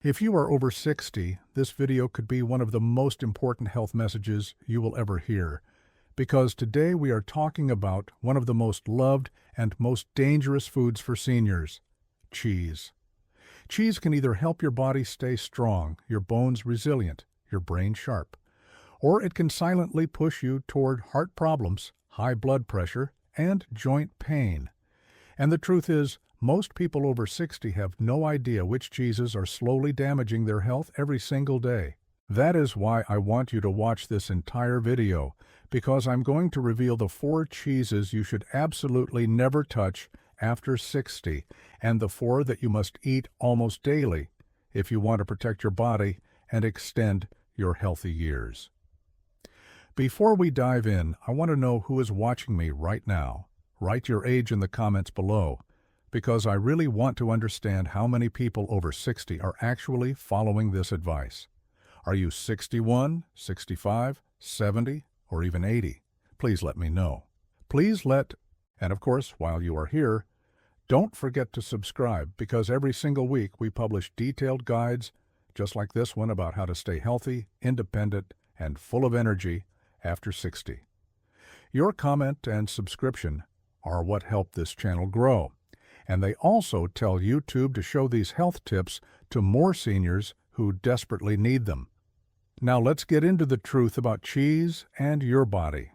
If you are over 60, this video could be one of the most important health messages you will ever hear, because today we are talking about one of the most loved and most dangerous foods for seniors: cheese. Cheese can either help your body stay strong, your bones resilient, your brain sharp, or it can silently push you toward heart problems, high blood pressure, and joint pain. And the truth is, most people over 60 have no idea which cheeses are slowly damaging their health every single day. That is why I want you to watch this entire video, because I'm going to reveal the 4 cheeses you should absolutely never touch after 60, and the 4 that you must eat almost daily if you want to protect your body and extend your healthy years. Before we dive in, I want to know who is watching me right now. Write your age in the comments below, because I really want to understand how many people over 60 are actually following this advice. Are you 61, 65, 70, or even 80? Please let me know. And of course, while you are here, don't forget to subscribe, because every single week we publish detailed guides just like this one about how to stay healthy, independent, and full of energy after 60. Your comment and subscription are what help this channel grow, and they also tell YouTube to show these health tips to more seniors who desperately need them. Now let's get into the truth about cheese and your body.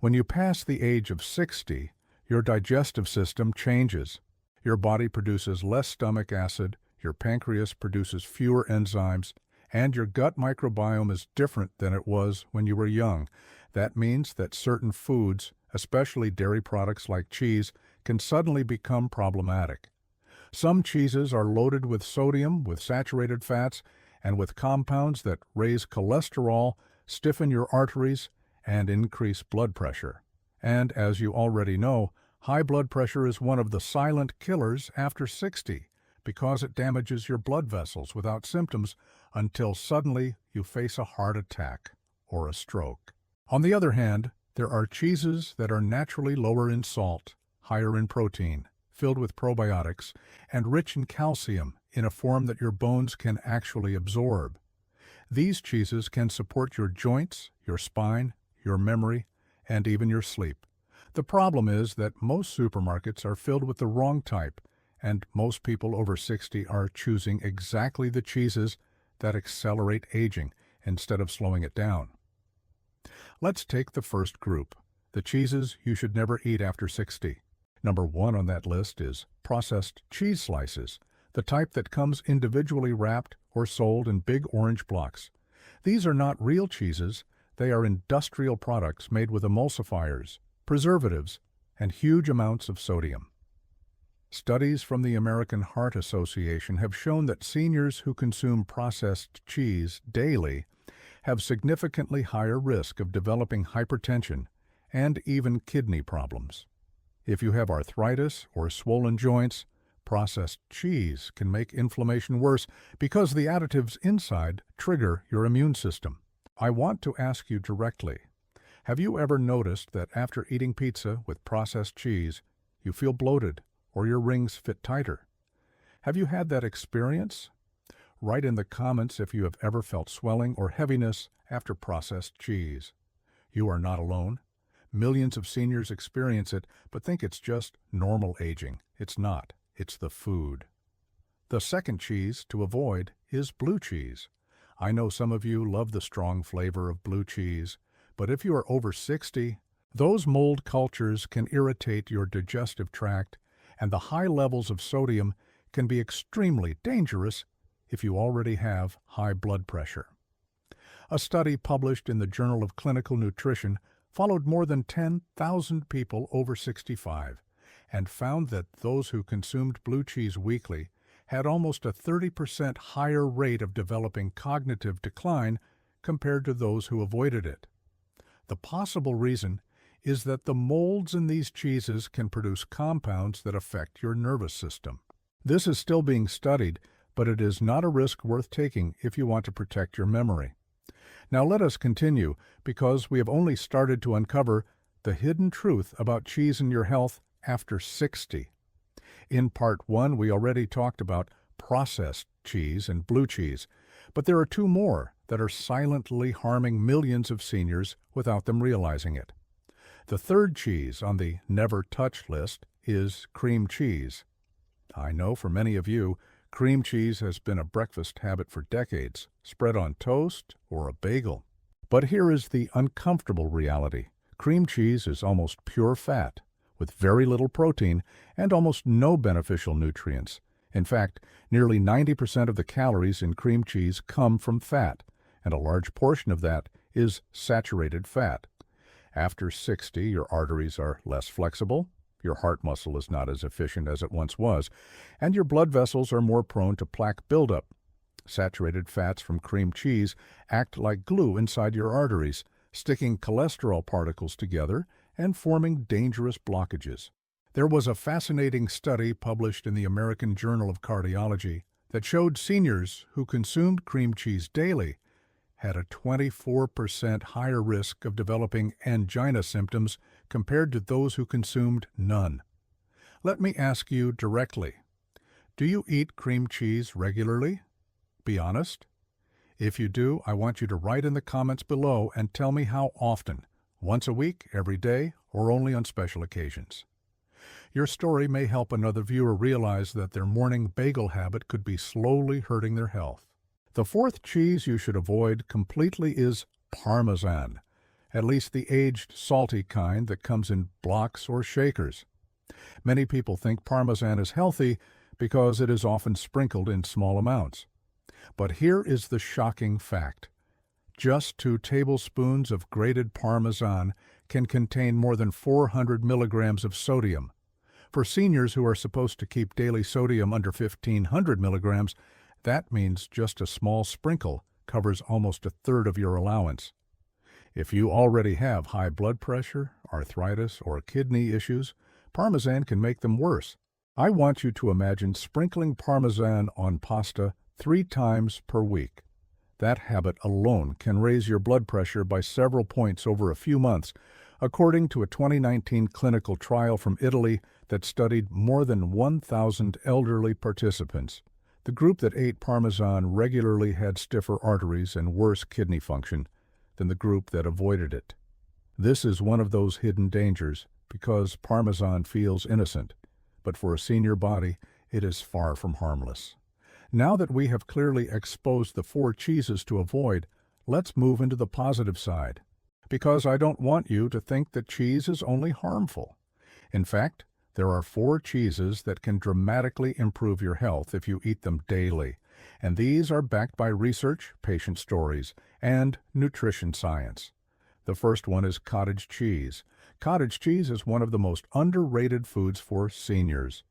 When you pass the age of 60, your digestive system changes. Your body produces less stomach acid, your pancreas produces fewer enzymes, and your gut microbiome is different than it was when you were young. That means that certain foods, especially dairy products like cheese, can suddenly become problematic. Some cheeses are loaded with sodium, with saturated fats, and with compounds that raise cholesterol, stiffen your arteries, and increase blood pressure. And as you already know, high blood pressure is one of the silent killers after 60, because it damages your blood vessels without symptoms until suddenly you face a heart attack or a stroke. On the other hand, there are cheeses that are naturally lower in salt, higher in protein, filled with probiotics, and rich in calcium in a form that your bones can actually absorb. These cheeses can support your joints, your spine, your memory, and even your sleep. The problem is that most supermarkets are filled with the wrong type, and most people over 60 are choosing exactly the cheeses that accelerate aging instead of slowing it down. Let's take the first group, the cheeses you should never eat after 60. Number 1 on that list is processed cheese slices, the type that comes individually wrapped or sold in big orange blocks. These are not real cheeses. They are industrial products made with emulsifiers, preservatives, and huge amounts of sodium. Studies from the American Heart Association have shown that seniors who consume processed cheese daily have significantly higher risk of developing hypertension and even kidney problems. If you have arthritis or swollen joints, processed cheese can make inflammation worse because the additives inside trigger your immune system. I want to ask you directly, have you ever noticed that after eating pizza with processed cheese, you feel bloated or your rings fit tighter? Have you had that experience? Write in the comments if you have ever felt swelling or heaviness after processed cheese. You are not alone. Millions of seniors experience it, but think it's just normal aging. It's not. It's the food. The second cheese to avoid is blue cheese. I know some of you love the strong flavor of blue cheese, but if you are over 60, those mold cultures can irritate your digestive tract, and the high levels of sodium can be extremely dangerous if you already have high blood pressure. A study published in the Journal of Clinical Nutrition followed more than 10,000 people over 65 and found that those who consumed blue cheese weekly had almost a 30% higher rate of developing cognitive decline compared to those who avoided it. The possible reason is that the molds in these cheeses can produce compounds that affect your nervous system. This is still being studied, but it is not a risk worth taking if you want to protect your memory. Now let us continue, because we have only started to uncover the hidden truth about cheese and your health after 60. In Part 1, we already talked about processed cheese and blue cheese, but there are two more that are silently harming millions of seniors without them realizing it. The third cheese on the never touch list is cream cheese. I know for many of you, cream cheese has been a breakfast habit for decades, spread on toast or a bagel. But here is the uncomfortable reality. Cream cheese is almost pure fat, with very little protein and almost no beneficial nutrients. In fact, nearly 90% of the calories in cream cheese come from fat, and a large portion of that is saturated fat. After 60, your arteries are less flexible, your heart muscle is not as efficient as it once was, and your blood vessels are more prone to plaque buildup. Saturated fats from cream cheese act like glue inside your arteries, sticking cholesterol particles together and forming dangerous blockages. There was a fascinating study published in the American Journal of Cardiology that showed seniors who consumed cream cheese daily had a 24% higher risk of developing angina symptoms compared to those who consumed none. Let me ask you directly, do you eat cream cheese regularly? Be honest. If you do, I want you to write in the comments below and tell me how often, once a week, every day, or only on special occasions. Your story may help another viewer realize that their morning bagel habit could be slowly hurting their health. The fourth cheese you should avoid completely is Parmesan, at least the aged, salty kind that comes in blocks or shakers. Many people think Parmesan is healthy because it is often sprinkled in small amounts. But here is the shocking fact. Just 2 tablespoons of grated Parmesan can contain more than 400 milligrams of sodium. For seniors who are supposed to keep daily sodium under 1,500 milligrams, that means just a small sprinkle covers almost a third of your allowance. If you already have high blood pressure, arthritis, or kidney issues, Parmesan can make them worse. I want you to imagine sprinkling Parmesan on pasta 3 times per week. That habit alone can raise your blood pressure by several points over a few months, according to a 2019 clinical trial from Italy that studied more than 1,000 elderly participants. The group that ate Parmesan regularly had stiffer arteries and worse kidney function than the group that avoided it. This is one of those hidden dangers because Parmesan feels innocent, but for a senior body, it is far from harmless. Now that we have clearly exposed the 4 cheeses to avoid, let's move into the positive side. Because I don't want you to think that cheese is only harmful. In fact, there are 4 cheeses that can dramatically improve your health if you eat them daily, and these are backed by research, patient stories, and nutrition science. The first one is cottage cheese. Cottage cheese is one of the most underrated foods for seniors.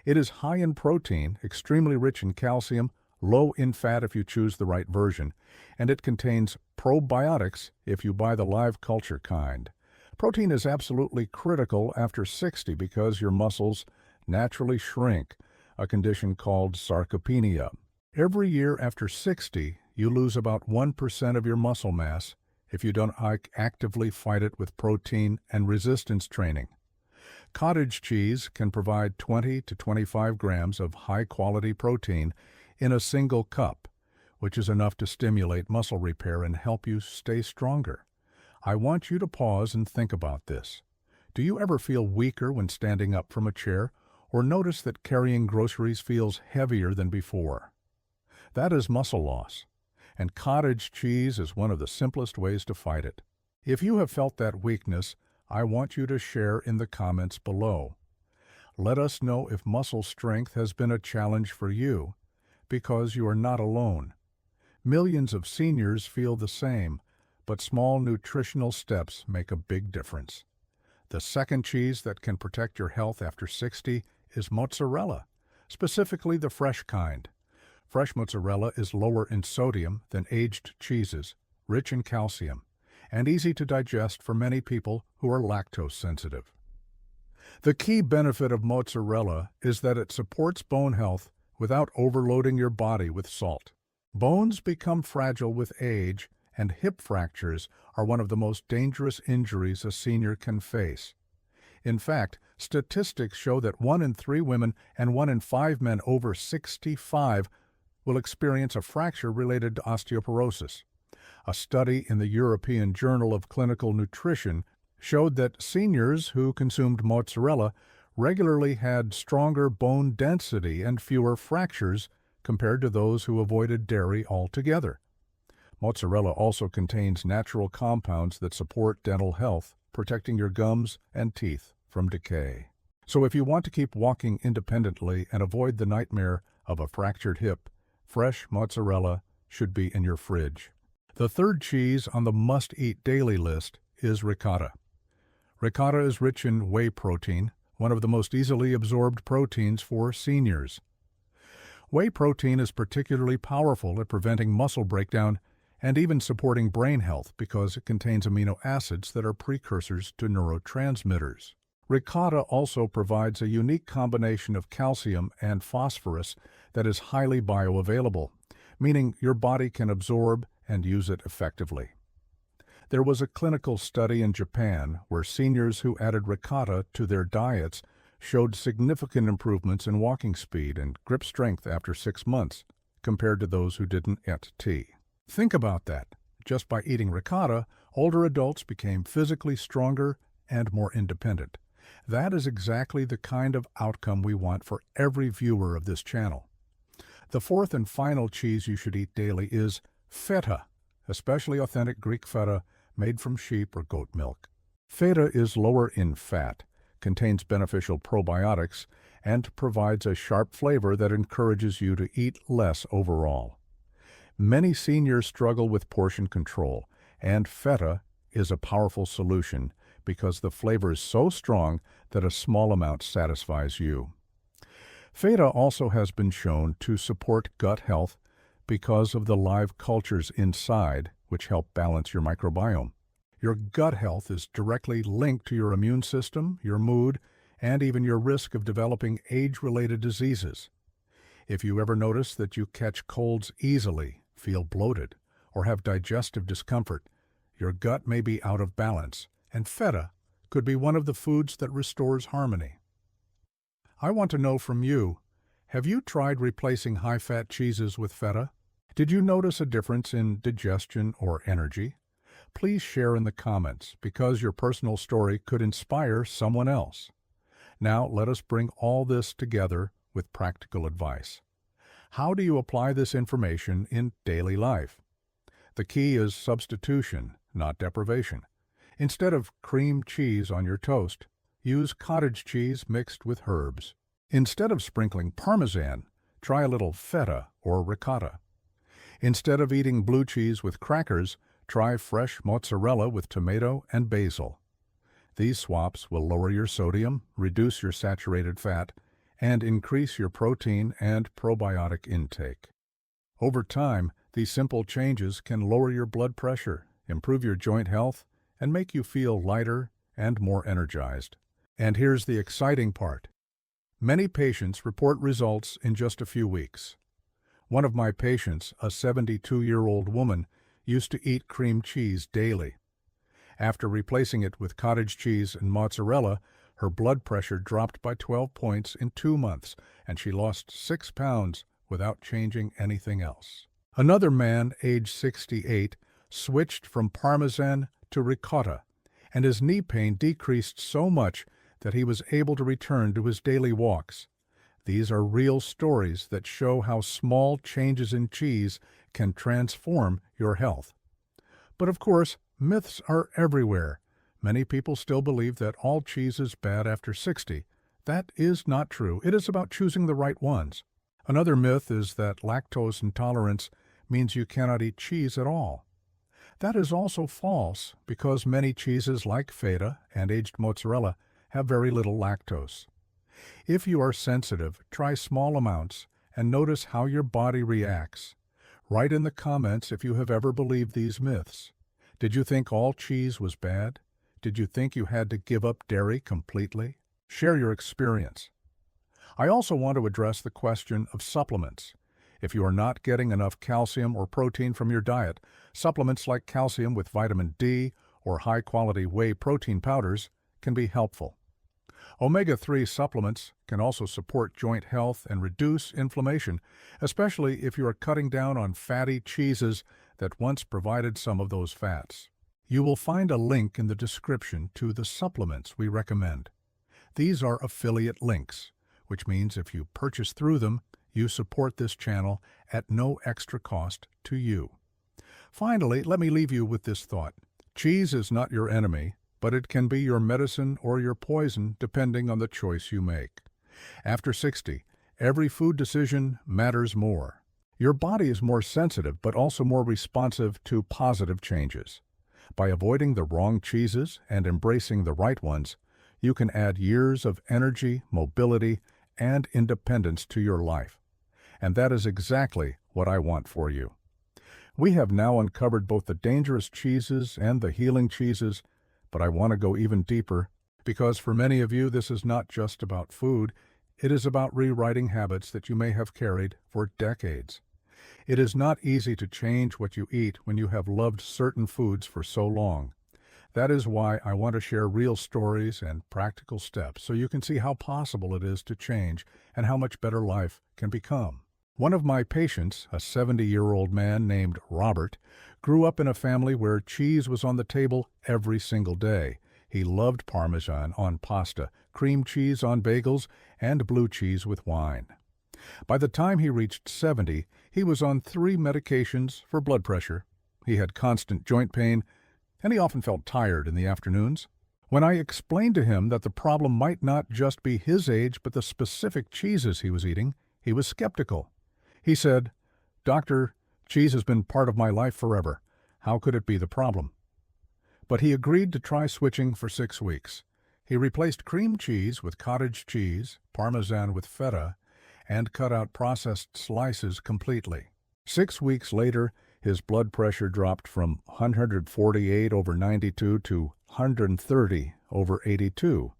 It is high in protein, extremely rich in calcium, low in fat if you choose the right version, and it contains probiotics if you buy the live culture kind. Protein is absolutely critical after 60 because your muscles naturally shrink, a condition called sarcopenia. Every year after 60, you lose about 1% of your muscle mass if you don't actively fight it with protein and resistance training. Cottage cheese can provide 20 to 25 grams of high-quality protein in a single cup, which is enough to stimulate muscle repair and help you stay stronger. I want you to pause and think about this. Do you ever feel weaker when standing up from a chair, or notice that carrying groceries feels heavier than before? That is muscle loss, and cottage cheese is one of the simplest ways to fight it. If you have felt that weakness, I want you to share in the comments below. Let us know if muscle strength has been a challenge for you, because you are not alone. Millions of seniors feel the same, but small nutritional steps make a big difference. The second cheese that can protect your health after 60 is mozzarella, specifically the fresh kind. Fresh mozzarella is lower in sodium than aged cheeses, rich in calcium, and easy to digest for many people who are lactose sensitive. The key benefit of mozzarella is that it supports bone health without overloading your body with salt. Bones become fragile with age, and hip fractures are one of the most dangerous injuries a senior can face. In fact, Statistics show that 1 in 3 women and 1 in 5 men over 65 will experience a fracture related to osteoporosis. A study in the European Journal of Clinical Nutrition showed that seniors who consumed mozzarella regularly had stronger bone density and fewer fractures compared to those who avoided dairy altogether. Mozzarella also contains natural compounds that support dental health, protecting your gums and teeth from decay. So if you want to keep walking independently and avoid the nightmare of a fractured hip, fresh mozzarella should be in your fridge. The third cheese on the must-eat daily list is ricotta. Ricotta is rich in whey protein, one of the most easily absorbed proteins for seniors. Whey protein is particularly powerful at preventing muscle breakdown and even supporting brain health because it contains amino acids that are precursors to neurotransmitters. Ricotta also provides a unique combination of calcium and phosphorus that is highly bioavailable, meaning your body can absorb and use it effectively. There was a clinical study in Japan where seniors who added ricotta to their diets showed significant improvements in walking speed and grip strength after 6 months compared to those who didn't eat tea. Think about that. Just by eating ricotta, older adults became physically stronger and more independent. That is exactly the kind of outcome we want for every viewer of this channel. The fourth and final cheese you should eat daily is feta, especially authentic Greek feta made from sheep or goat milk. Feta is lower in fat, contains beneficial probiotics, and provides a sharp flavor that encourages you to eat less overall. Many seniors struggle with portion control, and feta is a powerful solution because the flavor is so strong that a small amount satisfies you. Feta also has been shown to support gut health because of the live cultures inside, which help balance your microbiome. Your gut health is directly linked to your immune system, your mood, and even your risk of developing age-related diseases. If you ever notice that you catch colds easily, feel bloated, or have digestive discomfort, your gut may be out of balance, and feta could be one of the foods that restores harmony. I want to know from you, have you tried replacing high-fat cheeses with feta? Did you notice a difference in digestion or energy? Please share in the comments because your personal story could inspire someone else. Now let us bring all this together with practical advice. How do you apply this information in daily life? The key is substitution, not deprivation. Instead of cream cheese on your toast, use cottage cheese mixed with herbs. Instead of sprinkling Parmesan, try a little feta or ricotta. Instead of eating blue cheese with crackers, try fresh mozzarella with tomato and basil. These swaps will lower your sodium, reduce your saturated fat, and increase your protein and probiotic intake. Over time, these simple changes can lower your blood pressure, improve your joint health, and make you feel lighter and more energized. And here's the exciting part. Many patients report results in just a few weeks. One of my patients, a 72-year-old woman, used to eat cream cheese daily. After replacing it with cottage cheese and mozzarella, her blood pressure dropped by 12 points in 2 months, and she lost 6 pounds without changing anything else. Another man, age 68, switched from Parmesan to ricotta, and his knee pain decreased so much that he was able to return to his daily walks. These are real stories that show how small changes in cheese can transform your health. But of course, myths are everywhere. Many people still believe that all cheese is bad after 60. That is not true. It is about choosing the right ones. Another myth is that lactose intolerance means you cannot eat cheese at all. That is also false because many cheeses like feta and aged mozzarella have very little lactose. If you are sensitive, try small amounts and notice how your body reacts. Write in the comments if you have ever believed these myths. Did you think all cheese was bad? Did you think you had to give up dairy completely? Share your experience. I also want to address the question of supplements. If you are not getting enough calcium or protein from your diet, supplements like calcium with vitamin D or high-quality whey protein powders can be helpful. Omega-3 supplements can also support joint health and reduce inflammation, especially if you are cutting down on fatty cheeses that once provided some of those fats. You will find a link in the description to the supplements we recommend. These are affiliate links, which means if you purchase through them, you support this channel at no extra cost to you. Finally, let me leave you with this thought. Cheese is not your enemy, but it can be your medicine or your poison depending on the choice you make. After 60, every food decision matters more. Your body is more sensitive but also more responsive to positive changes. By avoiding the wrong cheeses and embracing the right ones, you can add years of energy, mobility, and independence to your life. And that is exactly what I want for you. We have now uncovered both the dangerous cheeses and the healing cheeses, but I want to go even deeper because for many of you this is not just about food, it is about rewriting habits that you may have carried for decades. It is not easy to change what you eat when you have loved certain foods for so long. That is why I want to share real stories and practical steps so you can see how possible it is to change and how much better life can become. One of my patients, a 70-year-old man named Robert, grew up in a family where cheese was on the table every single day. He loved Parmesan on pasta, cream cheese on bagels, and blue cheese with wine. By the time he reached 70, he was on 3 medications for blood pressure. He had constant joint pain, and he often felt tired in the afternoons. When I explained to him that the problem might not just be his age but the specific cheeses he was eating, he was skeptical. He said, "Doctor, cheese has been part of my life forever. How could it be the problem?" But he agreed to try switching for 6 weeks. He replaced cream cheese with cottage cheese, Parmesan with feta, and cut out processed slices completely. 6 weeks later, his blood pressure dropped from 148/92 to 130/82.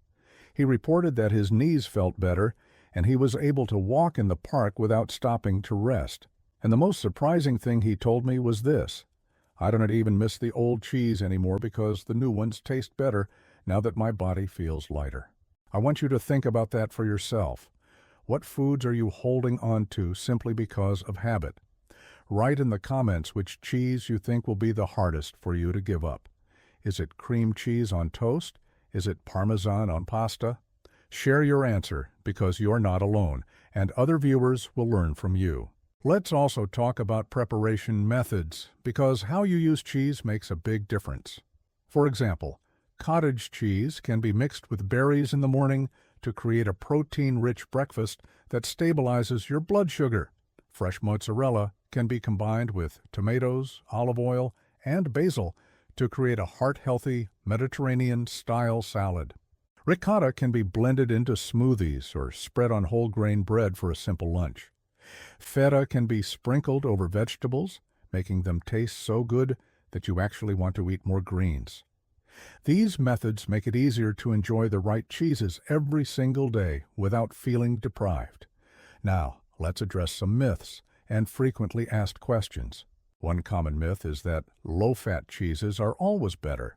He reported that his knees felt better, and he was able to walk in the park without stopping to rest. And the most surprising thing he told me was this: "I don't even miss the old cheese anymore because the new ones taste better now that my body feels lighter." I want you to think about that for yourself. What foods are you holding on to simply because of habit? Write in the comments which cheese you think will be the hardest for you to give up. Is it cream cheese on toast? Is it Parmesan on pasta? Share your answer because you're not alone, and other viewers will learn from you. Let's also talk about preparation methods, because how you use cheese makes a big difference. For example, cottage cheese can be mixed with berries in the morning to create a protein-rich breakfast that stabilizes your blood sugar. Fresh mozzarella can be combined with tomatoes, olive oil, and basil to create a heart-healthy Mediterranean-style salad. Ricotta can be blended into smoothies or spread on whole grain bread for a simple lunch. Feta can be sprinkled over vegetables, making them taste so good that you actually want to eat more greens. These methods make it easier to enjoy the right cheeses every single day without feeling deprived. Now, let's address some myths and frequently asked questions. One common myth is that low-fat cheeses are always better.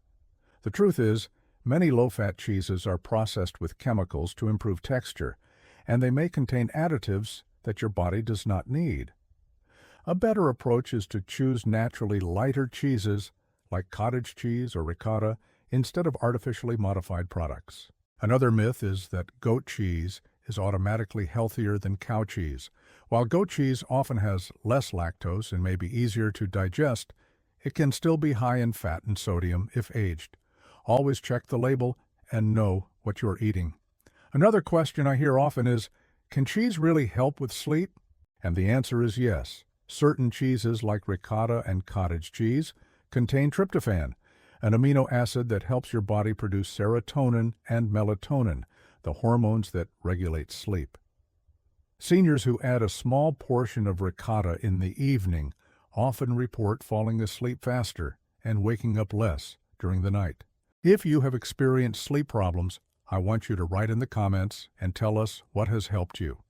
The truth is, many low-fat cheeses are processed with chemicals to improve texture, and they may contain additives that your body does not need. A better approach is to choose naturally lighter cheeses like cottage cheese or ricotta instead of artificially modified products. Another myth is that goat cheese is automatically healthier than cow cheese. While goat cheese often has less lactose and may be easier to digest, it can still be high in fat and sodium if aged. Always check the label and know what you're eating. Another question I hear often is, can cheese really help with sleep? And the answer is yes. Certain cheeses like ricotta and cottage cheese contain tryptophan, an amino acid that helps your body produce serotonin and melatonin, the hormones that regulate sleep. Seniors who add a small portion of ricotta in the evening often report falling asleep faster and waking up less during the night. If you have experienced sleep problems, I want you to write in the comments and tell us what has helped you.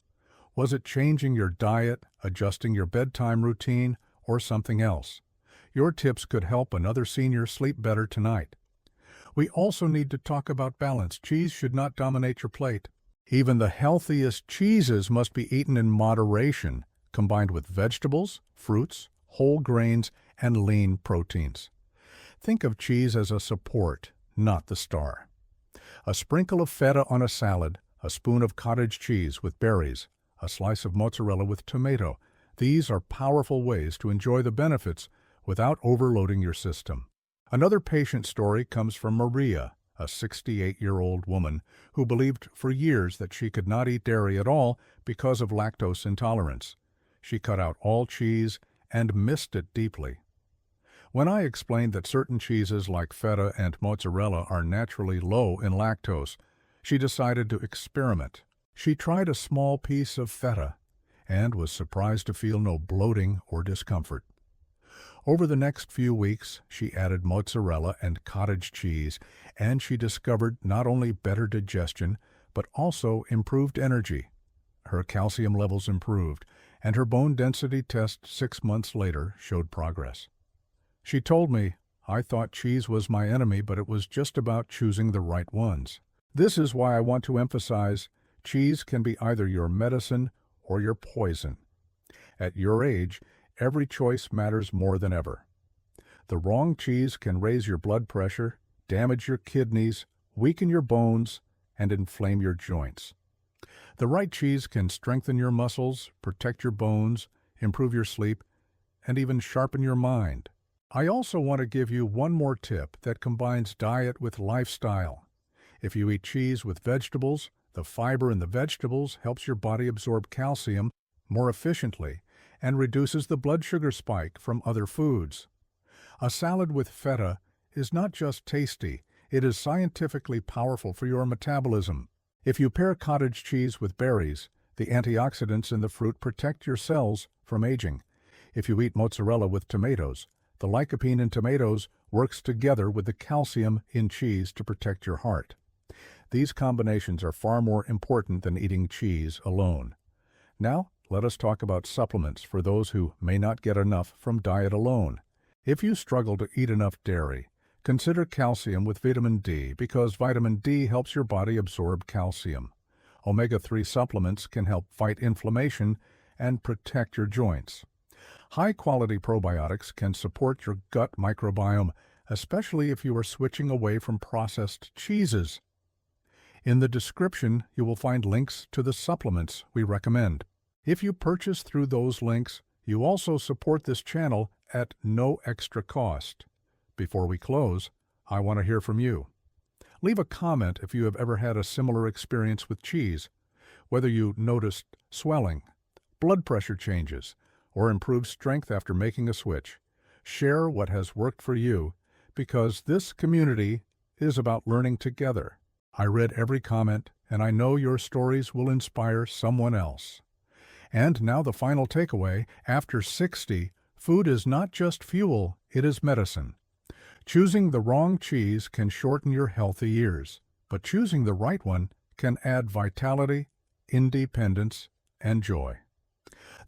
Was it changing your diet, adjusting your bedtime routine, or something else? Your tips could help another senior sleep better tonight. We also need to talk about balance. Cheese should not dominate your plate. Even the healthiest cheeses must be eaten in moderation, combined with vegetables, fruits, whole grains, and lean proteins. Think of cheese as a support, not the star. A sprinkle of feta on a salad, a spoon of cottage cheese with berries, a slice of mozzarella with tomato. These are powerful ways to enjoy the benefits without overloading your system. Another patient story comes from Maria, a 68-year-old woman who believed for years that she could not eat dairy at all because of lactose intolerance. She cut out all cheese and missed it deeply. When I explained that certain cheeses like feta and mozzarella are naturally low in lactose, she decided to experiment. She tried a small piece of feta and was surprised to feel no bloating or discomfort. Over the next few weeks, she added mozzarella and cottage cheese, and she discovered not only better digestion, but also improved energy. Her calcium levels improved, and her bone density test 6 months later showed progress. She told me, "I thought cheese was my enemy, but it was just about choosing the right ones." This is why I want to emphasize cheese can be either your medicine or your poison. At your age, every choice matters more than ever. The wrong cheese can raise your blood pressure, damage your kidneys, weaken your bones, and inflame your joints. The right cheese can strengthen your muscles, protect your bones, improve your sleep, and even sharpen your mind. I also want to give you one more tip that combines diet with lifestyle. If you eat cheese with vegetables, the fiber in the vegetables helps your body absorb calcium more efficiently and reduces the blood sugar spike from other foods. A salad with feta is not just tasty, it is scientifically powerful for your metabolism. If you pair cottage cheese with berries, the antioxidants in the fruit protect your cells from aging. If you eat mozzarella with tomatoes, the lycopene in tomatoes works together with the calcium in cheese to protect your heart. These combinations are far more important than eating cheese alone. Now, let us talk about supplements for those who may not get enough from diet alone. If you struggle to eat enough dairy, consider calcium with vitamin D because vitamin D helps your body absorb calcium. Omega-3 supplements can help fight inflammation and protect your joints. High-quality probiotics can support your gut microbiome, especially if you are switching away from processed cheeses. In the description, you will find links to the supplements we recommend. If you purchase through those links, you also support this channel at no extra cost. Before we close, I want to hear from you. Leave a comment if you have ever had a similar experience with cheese, whether you noticed swelling, blood pressure changes, or improved strength after making a switch. Share what has worked for you, because this community is about learning together. I read every comment, and I know your stories will inspire someone else. And now the final takeaway, after 60, food is not just fuel, it is medicine. Choosing the wrong cheese can shorten your healthy years, but choosing the right one can add vitality, independence, and joy.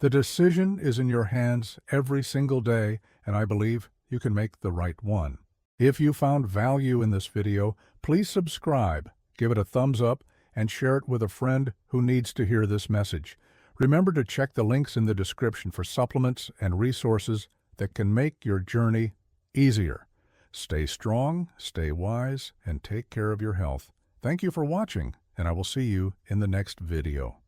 The decision is in your hands every single day, and I believe you can make the right one. If you found value in this video, please subscribe, give it a thumbs up, and share it with a friend who needs to hear this message. Remember to check the links in the description for supplements and resources that can make your journey easier. Stay strong, stay wise, and take care of your health. Thank you for watching, and I will see you in the next video.